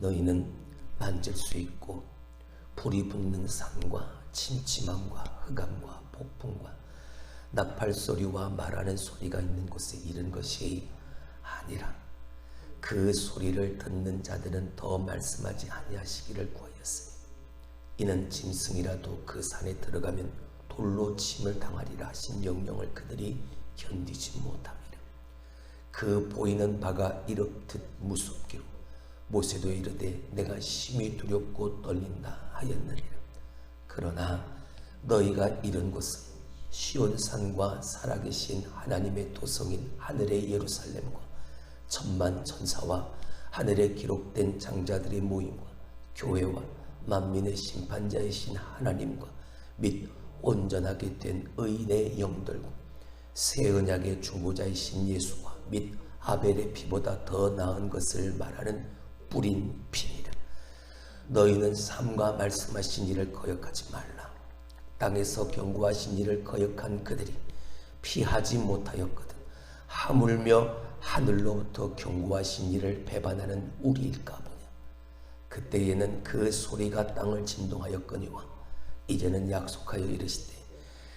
너희는 만질 수 있고 불이 붙는 산과 침침함과 흑암과 폭풍과 나팔 소리와 말하는 소리가 있는 곳에 이른 것이 아니라 그 소리를 듣는 자들은 더 말씀하지 아니하시기를 구하였으니 이는 짐승이라도 그 산에 들어가면 돌로 침을 당하리라 하신 명령을 그들이 견디지 못함이라. 그 보이는 바가 이렇듯 무섭기로 모세도 이르되 내가 심히 두렵고 떨린다 하였느니라. 그러나 너희가 이른 곳은 시온산과 살아계신 하나님의 도성인 하늘의 예루살렘과 천만 천사와 하늘에 기록된 장자들의 모임과 교회와 만민의 심판자이신 하나님과 및 온전하게 된 의인의 영들과 새 언약의 중보자이신 예수와 및 아벨의 피보다 더 나은 것을 말하는 뿌린 피니라. 너희는 삼가 말씀하신 일을 거역하지 말라. 땅에서 경고하신 일을 거역한 그들이 피하지 못하였거든 하물며 하늘로부터 경고하신 일을 배반하는 우리일까 보냐. 그때에는 그 소리가 땅을 진동하였거니와 이제는 약속하여 이르시되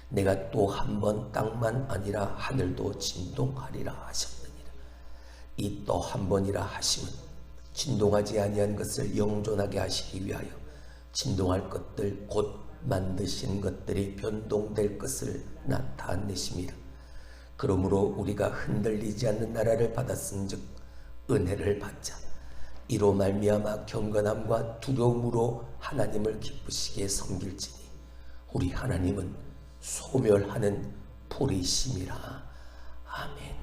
내가 또 한 번 땅만 아니라 하늘도 진동하리라 하셨느니라. 이 또 한 번이라 하심은 진동하지 아니한 것을 영존하게 하시기 위하여 진동할 것들 곧 만드신 것들이 변동될 것을 나타내심이라. 그러므로 우리가 흔들리지 않는 나라를 받았은즉 은혜를 받자. 이로 말미암아 경건함과 두려움으로 하나님을 기쁘시게 섬길지니 우리 하나님은 소멸하는 불이심이라. 아멘.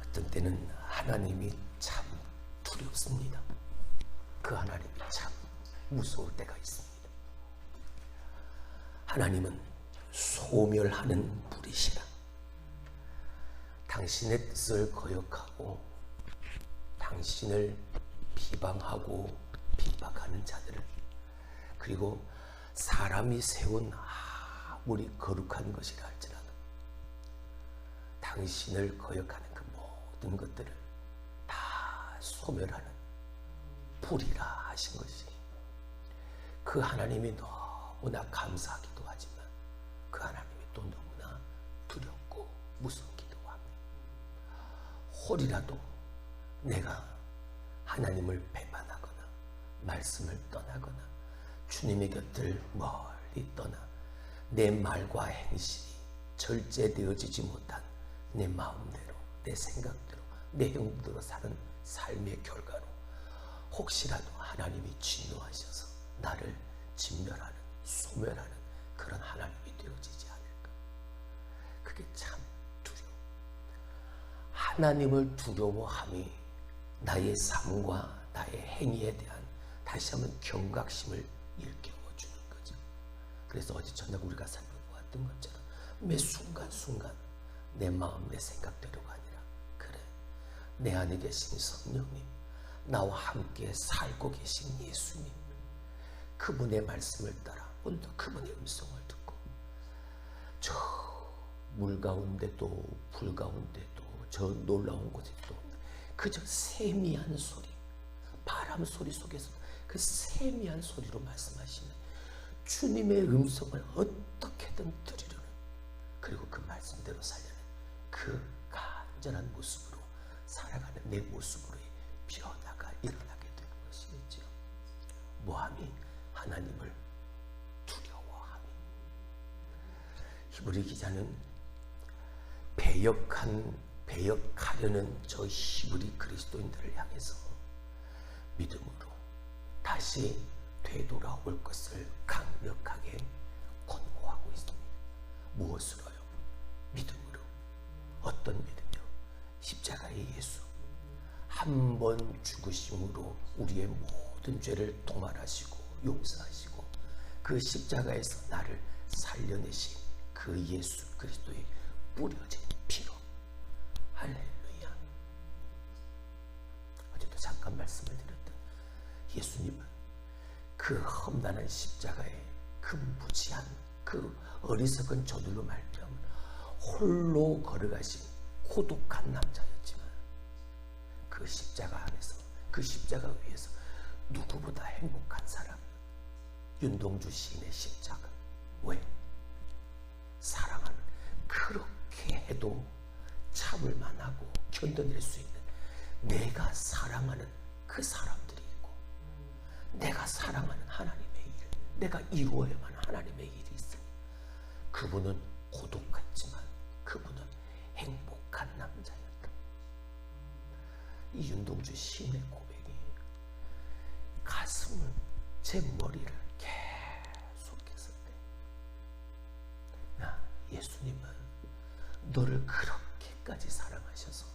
어떤 때는 하나님이 참 두렵습니다. 그 하나님이 참 무서울 때가 있습니다. 하나님은 소멸하는 불이시라. 당신의 뜻을 거역하고 당신을 비방하고 핍박하는 자들을, 그리고 사람이 세운 아무리 거룩한 것이라 할지라도 당신을 거역하는 그 모든 것들을 다 소멸하는 불이라 하신 것이 그 하나님이 너무나 감사하기도 하지만 그 하나님이 또 너무나 두렵고 무섭기도 합니다. 혹이라도 내가 하나님을 배반하거나 말씀을 떠나거나 주님의 곁을 멀리 떠나 내 말과 행실이 절제되어지지 못한 내 마음대로, 내 생각대로, 내 행동대로 사는 삶의 결과로 혹시라도 하나님이 진노하셔서 나를 진멸하는, 소멸하는 그런 하나님이 되어지지 않을까. 그게 참 두려워. 하나님을 두려워함이 나의 삶과 나의 행위에 대한 다시 한번 경각심을 일깨워주는 거죠. 그래서 어제 저녁 우리가 살펴보았던 것처럼 매 순간순간 내 마음, 내 생각대로가 아니라 그래, 내 안에 계신 성령님, 나와 함께 살고 계신 예수님, 그분의 말씀을 따라 오늘도 그분의 음성을 듣고 저 물 가운데도 불 가운데도 저 놀라운 곳에도 그저 세미한 소리, 바람 소리 속에서 그 세미한 소리로 말씀하시는 주님의 음성을 어떻게든 들으려는, 그리고 그 말씀대로 살려는 그 간절한 모습으로 살아가는 내 모습으로의 변화가 일어나게 되는 것이겠죠. 모함이 하나님을 두려워함이. 히브리 기자는 배역하려는 저 히브리 그리스도인들을 향해서 믿음으로 다시 되돌아올 것을 강력하게 권고하고 있습니다. 무엇으로요? 믿음으로. 어떤 믿음이요? 십자가의 예수. 한 번 죽으심으로 우리의 모든 죄를 도말하시고 용서하시고 그 십자가에서 나를 살려내신 그 예수 그리스도의 뿌려진 피로. 할렐루야. 어제도 잠깐 말씀을 드렸던 예수님은 그 험난한 십자가에 그 무지한 그 어리석은 저들로 말미암아 홀로 걸어가신 고독한 남자였지만 그 십자가 안에서, 그 십자가 위에서 누구보다 행복한 사람, 윤동주 시인의 십자가. 왜? 사랑하는, 그렇게 해도 참을 만하고 견뎌낼 수 있는 내가 사랑하는 그 사람들이 있고, 내가 사랑하는 하나님의 일, 내가 이루어야만 하나님의 일이 있으니 그분은 고독했지만 그분은 행복한 남자였다. 이 윤동주 시인의 고백이 가슴을, 제 머리를 계속했을 때, 야, 예수님은 너를 그렇게까지 사랑하셔서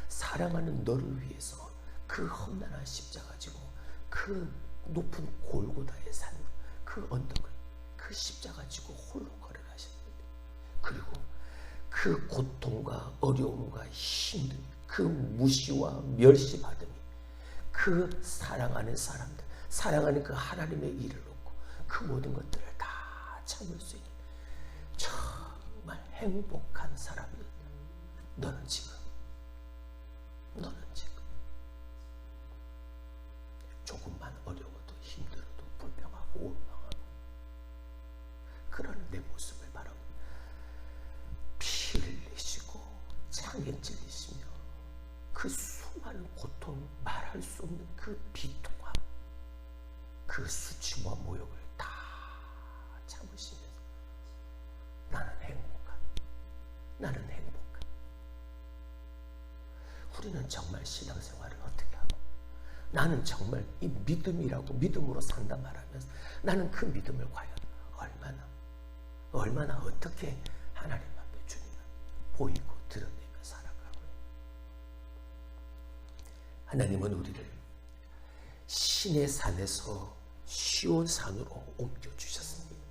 사랑하는 너를 위해서 그 험난한 십자가 지고 그 높은 골고다의 산, 그 언덕을 그 십자가 지고 홀로 걸어가셨는데, 그리고 그 고통과 어려움과 힘든 그 무시와 멸시받음이 그 사랑하는 사람들, 사랑하는 그 하나님의 일을 놓고 그 모든 것들을 다 참을 수 있는 정말 행복한 사람이었다. 너는 지금 조금만 어려워도 힘들어도 불평하고 원망하고 그런 내 모습을 바라고 피 흘리시고 창에 찔리시며 그 수많은 고통, 말할 수 없는 그 비통함, 그 수치와 모욕을 다 참으시면서 나는 행복한. 우리는 정말 신앙생활을 어떻게 하고, 나는 정말 이 믿음이라고 믿음으로 산다 말하면서 나는 그 믿음을 과연 얼마나 어떻게 하나님 앞에 주님 앞에 보이고 드러내며 살아가고. 하나님은 우리를 신의 산에서 시온 산으로 옮겨주셨습니다.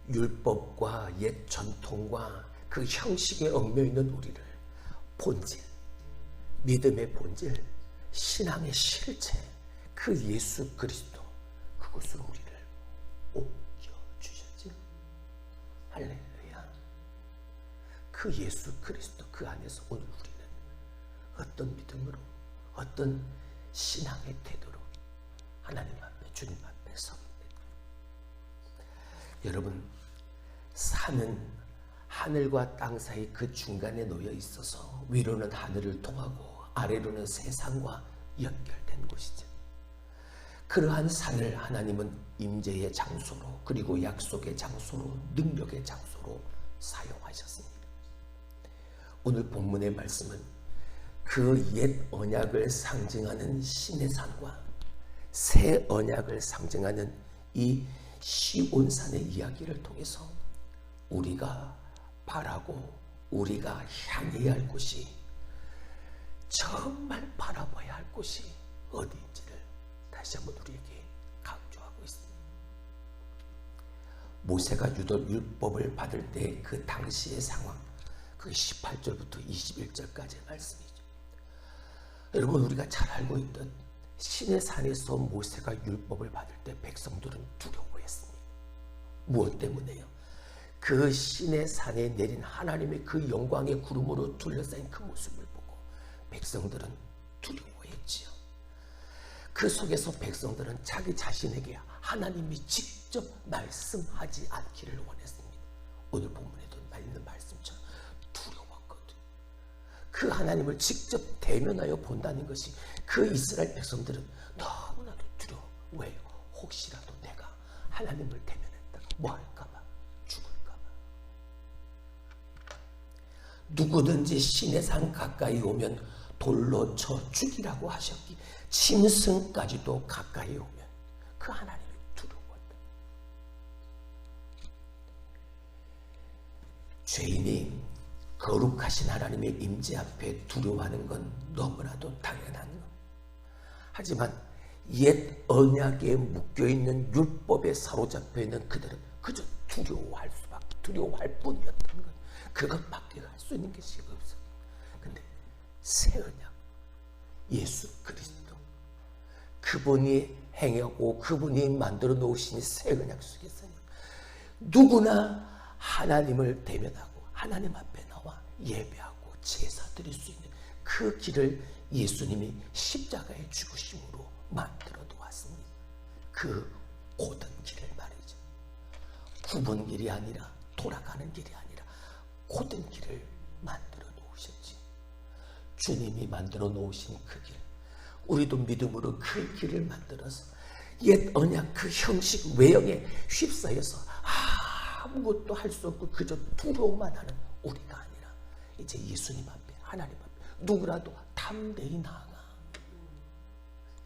율법과 옛 전통과 그 형식에 얽매이는 우리를 본질, 믿음의 본질, 신앙의 실체, 그 예수 그리스도, 그곳으로 우리를 옮겨주셨지. 할렐루야. 그 예수 그리스도 그 안에서 오늘 우리는 어떤 믿음으로, 어떤 신앙의 태도로 하나님 앞에, 주님 앞에 섭니다. 여러분, 산은 하늘과 땅 사이 그 중간에 놓여 있어서 위로는 하늘을 통하고 아래로는 세상과 연결된 곳이죠. 그러한 산을 하나님은 임재의 장소로, 그리고 약속의 장소로, 능력의 장소로 사용하셨습니다. 오늘 본문의 말씀은 그 옛 언약을 상징하는 신의 산과 새 언약을 상징하는 이 시온산의 이야기를 통해서 우리가 바라고 우리가 향해야 할 곳이, 정말 바라봐야 할 곳이 어디인지를 다시 한번 우리에게 강조하고 있습니다. 모세가 율법을 받을 때 그 당시의 상황, 그 18절부터 21절까지의 말씀이죠. 여러분, 우리가 잘 알고 있던 신의 산에서 모세가 율법을 받을 때 백성들은 두려워했습니다. 무엇 때문에요? 그 신의 산에 내린 하나님의 그 영광의 구름으로 둘러싸인 그 모습을 보고 백성들은 두려워했지요. 그 속에서 백성들은 자기 자신에게 하나님이 직접 말씀하지 않기를 원했습니다. 오늘 본문에도 있는 말씀처럼 두려웠거든. 그 하나님을 직접 대면하여 본다는 것이 그 이스라엘 백성들은 너무나도 두려워. 왜요? 혹시라도 내가 하나님을 대면했다가 뭐 할까봐, 죽을까봐. 누구든지 신의 산 가까이 오면 돌로 쳐 죽이라고 하셨기, 짐승까지도 가까이 오면 그 하나님이 두려웠다. 죄인이 거룩하신 하나님의 임재 앞에 두려워하는 건 너무나도 당연한 것. 하지만 옛 언약에 묶여있는 율법에 사로잡혀 있는 그들은 그저 두려워할 뿐이었던 것. 그것밖에 할 수 있는 것이 없어. 근데 새 언약, 예수 그리스도, 그분이 행하고 그분이 만들어 놓으신 새 언약 속에서는 누구나 하나님을 대면하고 하나님 앞에 나와 예배하고 제사 드릴 수 있는 그 길을 예수님이 십자가의 죽으심으로 만들어 놓았습니다. 그 고든 길을 말이죠. 굽은 길이 아니라, 돌아가는 길이 아니라 고든 길을 만들어 놓으셨지. 주님이 만들어 놓으신 그 길, 우리도 믿음으로 그 길을 만들어서 옛 언약 그 형식 외형에 휩싸여서 아무것도 할 수 없고 그저 두려워만 하는 우리가 아니라 이제 예수님 앞에, 하나님 앞에 누구라도 담대히 나아가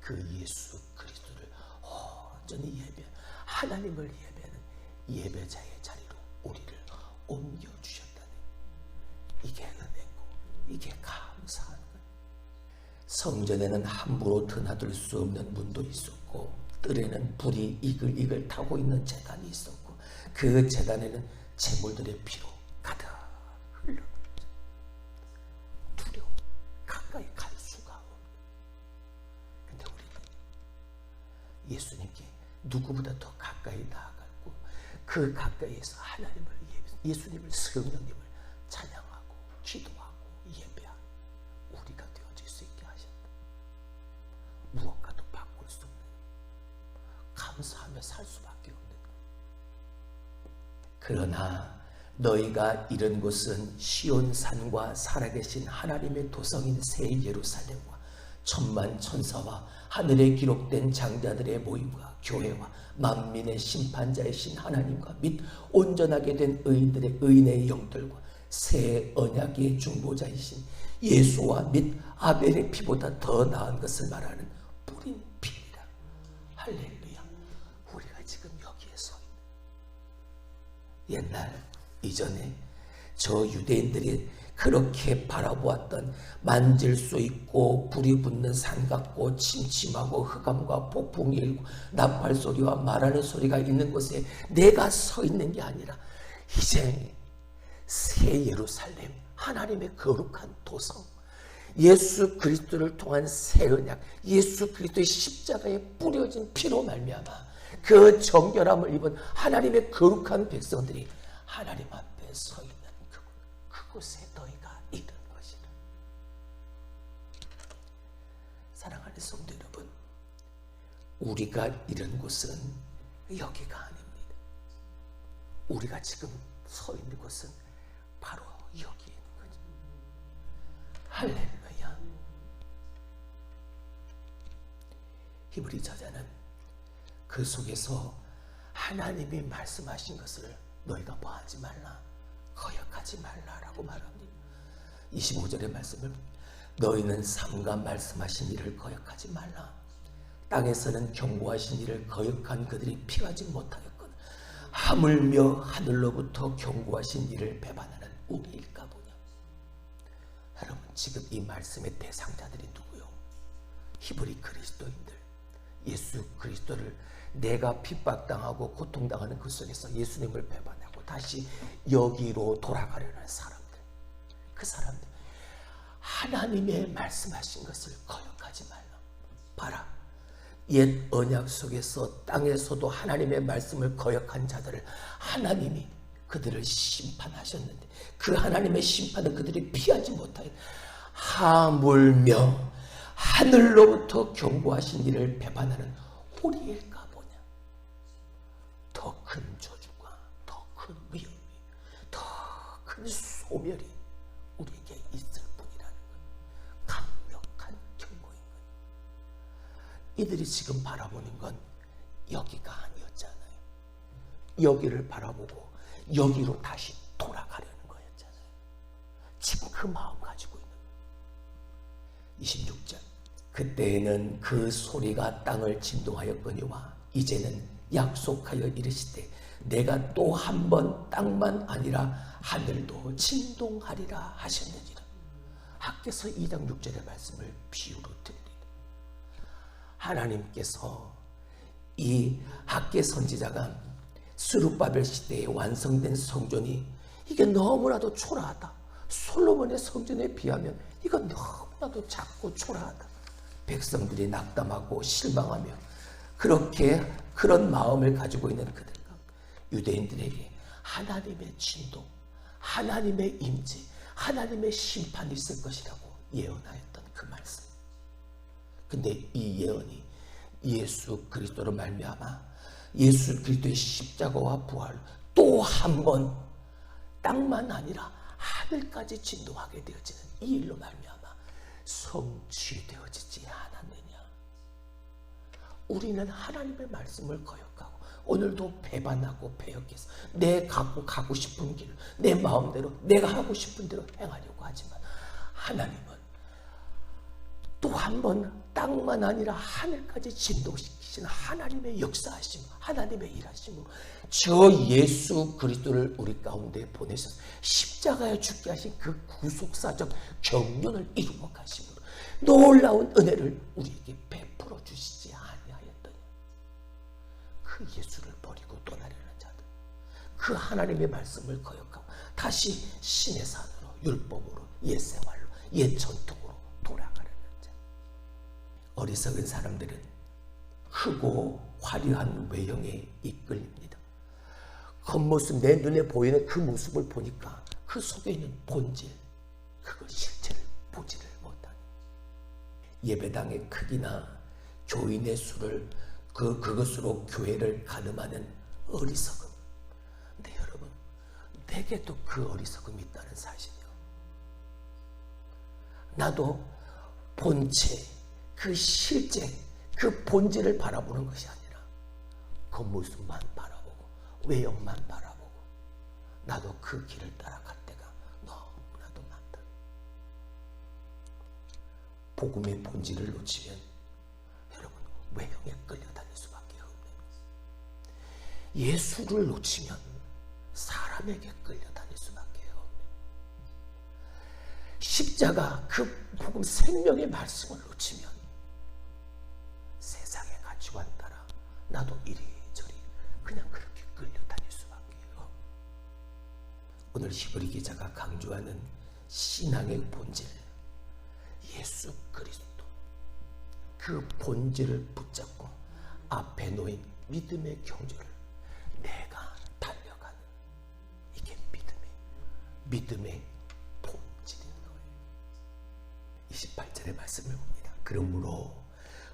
그 예수 그리스도를 온전히 하나님을 예배하는 예배자의 자리로 우리를 옮겨주셨다니, 이게 은혜고 이게 감사한 거예요. 성전에는 함부로 드나들 수 없는 문도 있었고, 뜰에는 불이 이글이글 타고 있는 제단이 있었고, 그 제단에는 제물들의 피로 가득 흘러 두려워 가까이 갈 수가 없는. 근데 우리는 예수님께 누구보다 더 가까이 나아가고 그 가까이에서 하나님을, 예수님을, 성령님을 찬양하고 기도하고 예배하는 우리가 되어질 수 있게 하셨다. 무엇과도 바꿀 수 없는, 감사하며 살 수밖에 없는. 그러나 너희가 이른 곳은 시온산과 살아계신 하나님의 도성인 새 예루살렘과 천만 천사와 하늘에 기록된 장자들의 모임과 교회와 만민의 심판자이신 하나님과 및 온전하게 된 의인의 영들과 새 언약의 중보자이신 예수와 및 아벨의 피보다 더 나은 것을 말하는 뿌린 피니라. 할렐루야. 우리가 지금 여기에 서 있는, 옛날 이전에 저 유대인들이 그렇게 바라보았던 만질 수 있고 불이 붙는 산 같고 침침하고 흑암과 폭풍이 일고 나팔 소리와 말하는 소리가 있는 곳에 내가 서 있는 게 아니라 이제 새 예루살렘, 하나님의 거룩한 도성, 예수 그리스도를 통한 새 언약, 예수 그리스도의 십자가에 뿌려진 피로 말미암아 그 정결함을 입은 하나님의 거룩한 백성들이 하나님 앞에 서 있는 그곳에 너희가 이른 것이라. 사랑하는 성도 여러분, 우리가 이른 곳은 여기가 아닙니다. 우리가 지금 서 있는 곳은 바로 여기에 있는 거죠. 할렐루야. 히브리 저자는 그 속에서 하나님이 말씀하신 것을 너희가 뭐하지 말라, 거역하지 말라라고 말합니다. 25절의 말씀을, 너희는 삼가 말씀하신 일을 거역하지 말라. 땅에서는 경고하신 일을 거역한 그들이 피하지 못하였거든 하물며 하늘로부터 경고하신 일을 배반하는 우리일까 보냐. 여러분, 지금 이 말씀의 대상자들이 누구요? 히브리 그리스도인들, 예수 그리스도를 내가 핍박당하고 고통당하는 그 속에서 예수님을 배반하고 다시 여기로 돌아가려는 사람들, 그 사람들, 하나님의 말씀하신 것을 거역하지 말라. 봐라, 옛 언약 속에서 땅에서도 하나님의 말씀을 거역한 자들을 하나님이 그들을 심판하셨는데 그 하나님의 심판을 그들이 피하지 못하여 하물며 하늘로부터 경고하신 일을 배반하는 우리일까 보냐. 더 큰 저주가, 더 큰 위험이, 더 큰 소멸이 우리에게 있을 뿐이라는 것, 강력한 경고인 것. 이들이 지금 바라보는 건 여기가 아니었잖아요. 여기를 바라보고 여기로 다시 돌아가려는 거였잖아요. 지금 그 마음 가지고 있는 거예요. 26절, 그때에는 그 소리가 땅을 진동하였거니와 이제는 약속하여 이르시되 내가 또 한 번 땅만 아니라 하늘도 진동하리라 하셨느니라. 학개서 2장 6절의 말씀을 비유로 드립니다. 하나님께서 이 학개 선지자가 스룹바벨 시대에 완성된 성전이 이게 너무나도 초라하다, 솔로몬의 성전에 비하면 이건 너무나도 작고 초라하다, 백성들이 낙담하고 실망하며 그런 마음을 가지고 있는 그들, 유대인들에게 하나님의 진동, 하나님의 임재, 하나님의 심판이 있을 것이라고 예언하였던 그 말씀. 근데 이 예언이 예수 그리스도로 말미암아 예수 그리스도의 십자가와 부활 또 한 번 땅만 아니라 하늘까지 진동하게 되어지는 이 일로 말미암아 성취되어지지 않았느냐. 우리는 하나님의 말씀을 거역하고 오늘도 배반하고 배역해서 내 갖고 가고 싶은 길을 내 마음대로 내가 하고 싶은 대로 행하려고 하지만 하나님은 또 한 번 땅만 아니라 하늘까지 진동시키시는 하나님의 역사하심, 하나님의 일하심으로 저 예수 그리스도를 우리 가운데 보내셔서 십자가에 죽게 하신 그 구속사적 경륜을 이루어 가심으로 놀라운 은혜를 우리에게 베풀어 주시지 아니하였더니 그 예수를 버리고 떠나려는 자들, 그 하나님의 말씀을 거역하고 다시 신의 산으로 율법으로 옛 생활로 옛 전통으로 돌아가려는 자, 어리석은 사람들은 크고 화려한 외형에 이끌립니다. 겉모습, 내 눈에 보이는 그 모습을 보니까 그 속에 있는 본질, 그걸 실체를 보지를 못하는, 예배당의 크기나 교인의 수를 그것으로 교회를 가늠하는 어리석음. 근데 여러분, 내게도 그 어리석음이 있다는 사실이요. 나도 본체, 그 실제, 그 본질을 바라보는 것이 아니라 겉모습만 바라보고 외형만 바라보고 나도 그 길을 따라갈 때가 너무나도 많다. 복음의 본질을 놓치면 여러분 외형에 끌려다닐 수밖에 없는 거예요. 예수를 놓치면 사람에게 끌려다닐 수밖에 없는, 십자가 그 복음 생명의 말씀을 놓치면 세상의 가치관 따라 나도 이리저리 그냥 그렇게 끌려다닐 수밖에 없어요. 오늘 히브리 기자가 강조하는 신앙의 본질, 예수 그리스도, 그 본질을 붙잡고 앞에 놓인 믿음의 경주를 내가 달려가는, 이게 믿음의 본질인 거예요. 28절의 말씀을 봅니다. 그러므로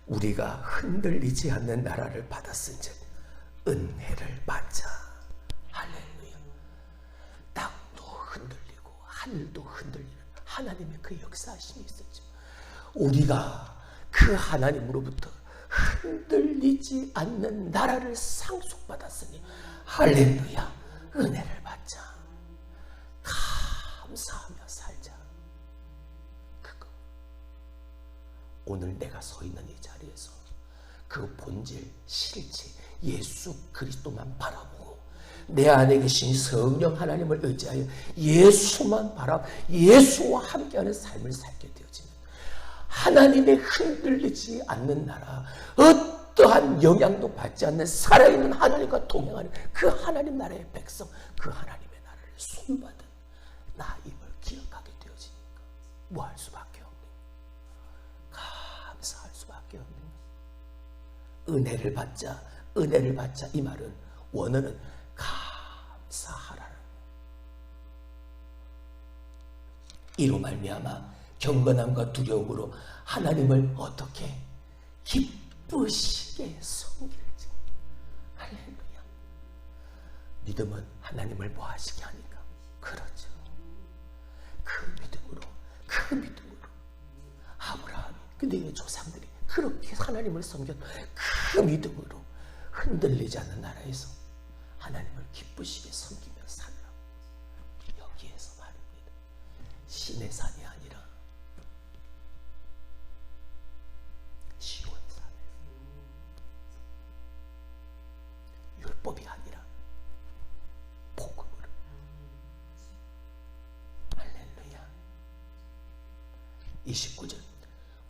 우리가 흔들리지 않는 나라를 받았은즉 은혜를 받자. 할렐루야. 땅도 흔들리고 하늘도 흔들리는 하나님의 그 역사하심이 있었지만 우리가 그 하나님으로부터 흔들리지 않는 나라를 상속받았으니 할렐루야, 은혜를 받자. 감사하며 살자. 그거. 오늘 내가 서 있는 이 자리에서 그 본질, 실체, 예수 그리스도만 바라보고 내 안에 계신 성령 하나님을 의지하여 예수만 예수와 함께하는 삶을 살게 되어지면 하나님의 흔들리지 않는 나라, 어떠한 영향도 받지 않는 살아있는 하나님과 동행하는 그 하나님 나라의 백성, 그 하나님의 나라를 소유받은 나임을 기억하게 되어지니까 뭐 할 수밖에 없는, 감사할 수밖에 없는, 은혜를 받자. 은혜를 받자, 이 말은 원어는 감사하라는, 이로 말미암아 경건함과 두려움으로 하나님을 어떻게 기쁘시게 섬길지. 할렐루야. 믿음은 하나님을 뭐 하시게 하니까, 그렇죠. 그 믿음으로 아브라함이, 근데 이 조상들이 그렇게 하나님을 섬겼, 그 믿음으로 흔들리지 않는 나라에서 하나님을 기쁘시게 섬기며 살라고. 여기에서 말입니다. 신의 산이 아니라 시온의 산에, 율법이 아니라 복음으로. 할렐루야. 29절,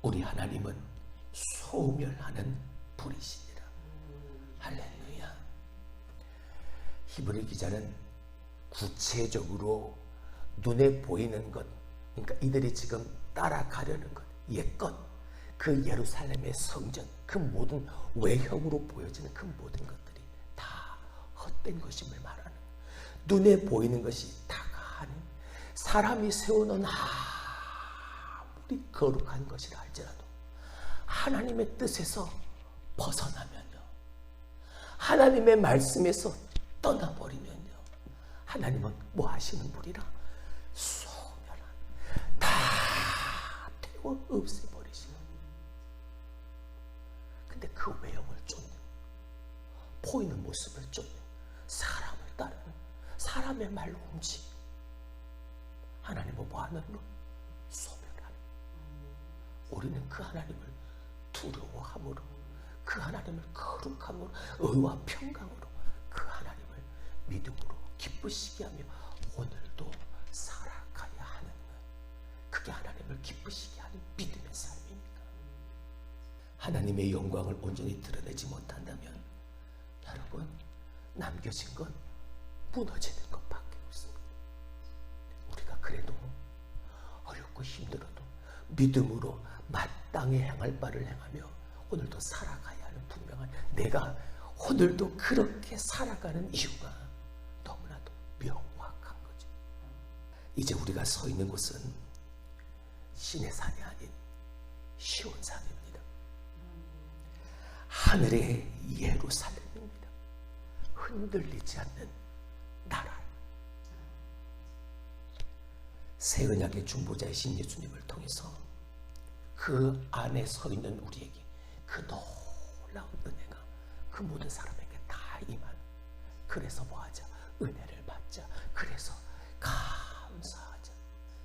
우리 하나님은 소멸하는 불이시니라. 할렐루야. 히브리 기자는 구체적으로 눈에 보이는 것, 그러니까 이들이 지금 따라가려는 것, 옛것, 그 예루살렘의 성전, 그 모든 외형으로 보여지는 그 모든 것들이 다 헛된 것임을 말하는, 눈에 보이는 것이 다가 아닌, 사람이 세우는 아무리 거룩한 것이라 할지라도 하나님의 뜻에서 벗어나면요, 하나님의 말씀에서 떠나버리면요, 하나님은 뭐 하시는 분이라? 소멸한, 다 태워 없애버리시는. 근데 그 외형을 쫓는, 보이는 모습을 쫓는, 사람을 따르는, 사람의 말로 움직이는 하나님은 뭐 하는 거? 소멸하는. 우리는 그 하나님을 두려워함으로, 그 하나님을 거룩함으로, 의와 평강으로 그 하나님을 믿음으로 기쁘시게 하며 오늘도 살아가야 하는 것. 그게 하나님을 기쁘시게 하는 믿음의 삶입니다. 하나님의 영광을 온전히 드러내지 못한다면 여러분, 남겨진 건 무너지는 것밖에 없습니다. 우리가 그래도 어렵고 힘들어도 믿음으로 마땅히 행할 바를 행하며 오늘도 살아가야 하는 분명한, 내가 오늘도 그렇게 살아가는 이유가 너무나도 명확한 거죠. 이제 우리가 서 있는 곳은 신의 산이 아닌 시온산입니다. 하늘의 예루살렘입니다. 흔들리지 않는 나라. 새 언약의 중보자이신 예수님을 통해서 그 안에 서 있는 우리에게 그 놀라운 은혜가 그 모든 사람에게 다 임한. 그래서 뭐하자? 은혜를 받자. 그래서 감사하자.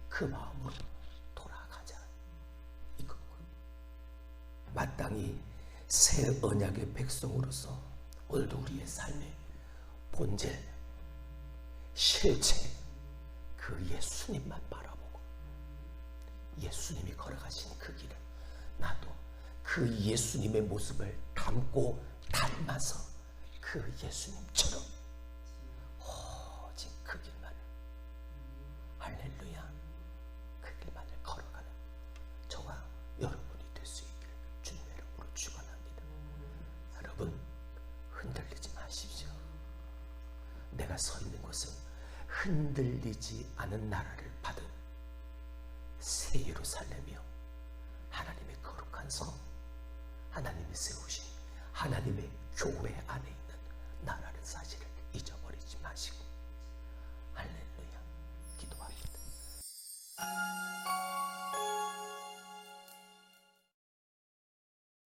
그 마음으로 돌아가자. 이거군. 마땅히 새 언약의 백성으로서 오늘도 우리의 삶의 본질, 실체, 그 예수님만 바라보고 예수님이 걸어가신 그 길을 나도 그 예수님의 모습을 담고 닮아서 그 예수님처럼 오직 그 길만을, 할렐루야, 그 길만을 걸어가는 저와 여러분이 될 수 있기를 주님의 이름으로 축원합니다. 여러분, 흔들리지 마십시오. 내가 서 있는 곳은 흔들리지 않은 나라를 받은 새 예루살렘이요, 하나님의 거룩한 성, 하나님이 세우신 하나님의 교회 안에